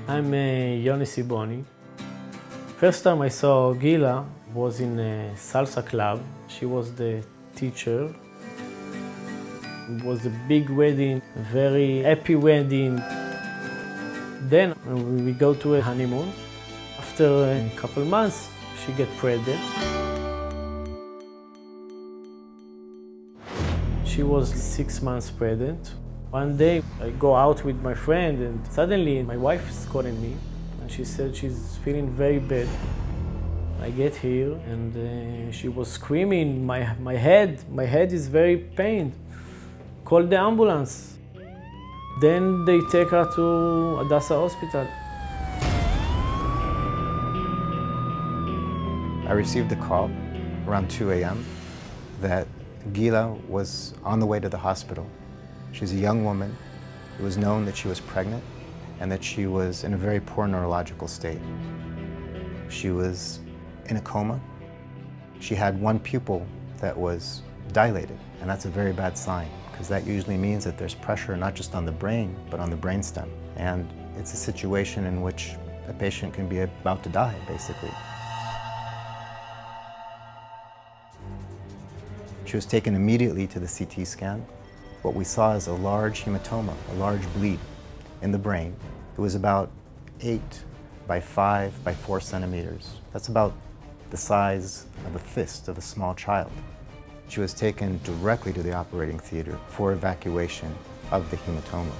I'm Yoni Sibony. First time I saw Gila was in a salsa club. She was the teacher. It was a big wedding, a very happy wedding. Then we go to a honeymoon. After a couple months, she gets pregnant. She was 6 months pregnant. One day I go out with my friend and suddenly my wife is calling me and she said she's feeling very bad. I get here and she was screaming, my head is very pained. Call the ambulance. Then they take her to Hadassah hospital. I received a call around 2 a.m. that Gila was on the way to the hospital. She's a young woman. It was known that she was pregnant and that she was in a very poor neurological state. She was in a coma. She had one pupil that was dilated, and that's a very bad sign because that usually means that there's pressure not just on the brain, but on the brainstem. And it's a situation in which a patient can be about to die, basically. She was taken immediately to the CT scan. What we saw is a large hematoma, a large bleed in the brain. It was about 8 by 5 by 4 centimeters. That's about the size of a fist of a small child. She was taken directly to the operating theater for evacuation of the hematoma.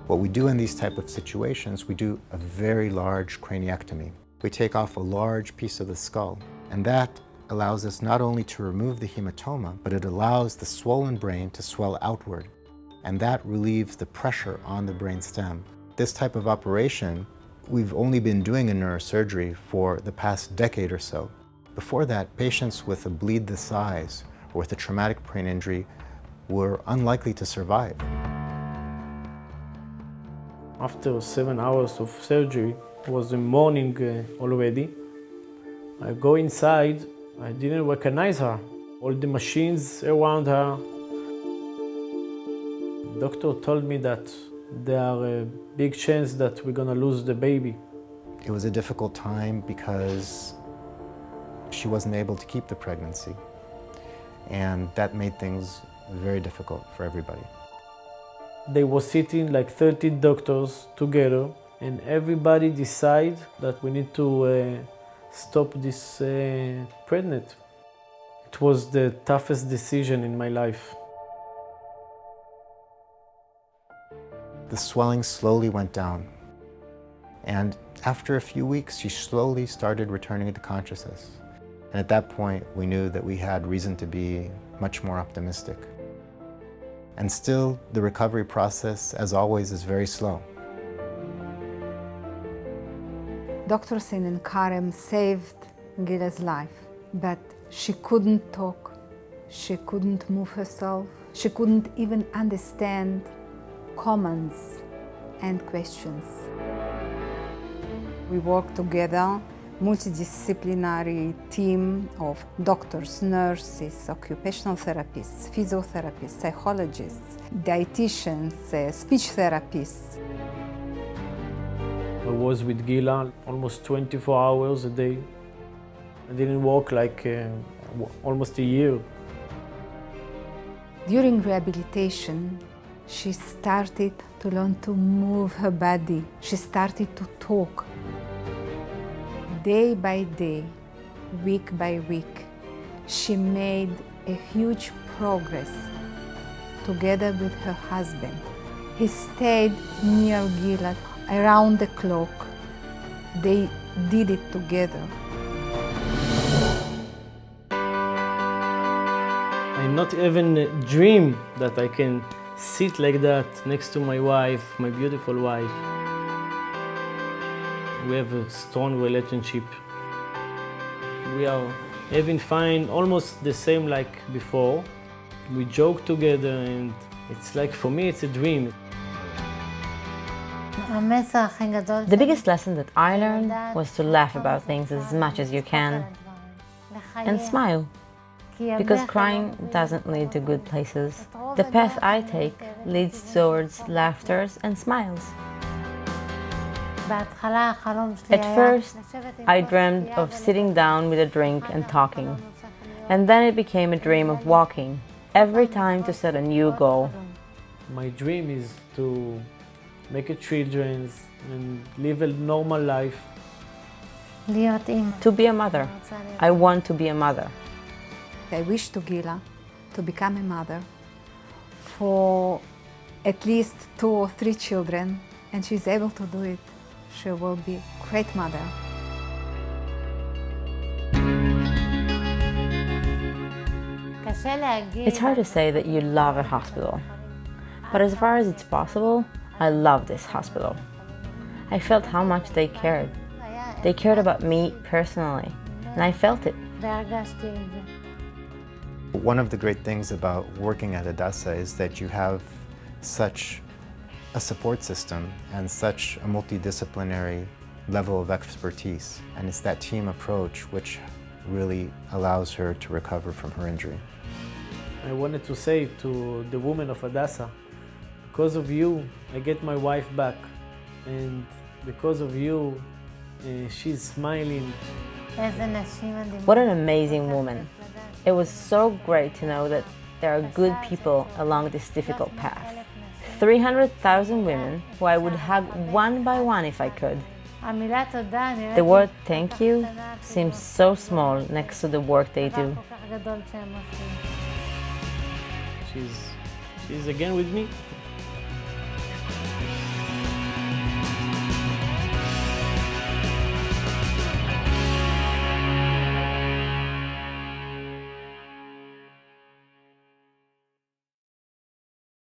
What we do in these type of situations, we do a very large craniectomy. We take off a large piece of the skull, and that allows us not only to remove the hematoma, but it allows the swollen brain to swell outward, and that relieves the pressure on the brain stem. This type of operation, we've only been doing in neurosurgery for the past decade or so. Before that, patients with a bleed this size or with a traumatic brain injury were unlikely to survive. After 7 hours of surgery, it was the morning already. I go inside. I didn't recognize her. All the machines around her. The doctor told me that there are a big chance that we're gonna lose the baby. It was a difficult time because she wasn't able to keep the pregnancy, and that made things very difficult for everybody. They were sitting like 30 doctors together, and everybody decided that we need to stop this pregnant. It was the toughest decision in my life. The swelling slowly went down, and after a few weeks, she slowly started returning to consciousness. And at that point, we knew that we had reason to be much more optimistic. And still, the recovery process, as always, is very slow. Doctors in Karem saved Gila's life, but she couldn't talk, she couldn't move herself, she couldn't even understand commands and questions. We worked together, multidisciplinary team of doctors, nurses, occupational therapists, physiotherapists, psychologists, dietitians, speech therapists. I was with Gila almost 24 hours a day. I didn't walk like almost a year. During rehabilitation, she started to learn to move her body. She started to talk. Day by day, week by week, she made a huge progress together with her husband. He stayed near Gila around the clock. They did it together. I not even dream that I can sit like that next to my wife, my beautiful wife. We have a strong relationship. We are having fun, almost the same like before. We joke together and it's like, for me, it's a dream. The biggest lesson that I learned was to laugh about things as much as you can and smile. Because crying doesn't lead to good places. The path I take leads towards laughter and smiles. At first, I dreamed of sitting down with a drink and talking. And then it became a dream of walking, every time to set a new goal. My dream is to make a children and live a normal life. To be a mother. I want to be a mother. I wish to Gila to become a mother for at least 2 or 3 children, and she's able to do it. She will be a great mother. It's hard to say that you love a hospital, but as far as it's possible, I love this hospital. I felt how much they cared. They cared about me personally, and I felt it. One of the great things about working at Hadassah is that you have such a support system and such a multidisciplinary level of expertise, and it's that team approach which really allows her to recover from her injury. I wanted to say to the women of Hadassah, because of you, I get my wife back, and because of you, she's smiling. What an amazing woman. It was so great to know that there are good people along this difficult path. 300,000 women who I would hug one by one if I could. The word thank you seems so small next to the work they do. She's again with me.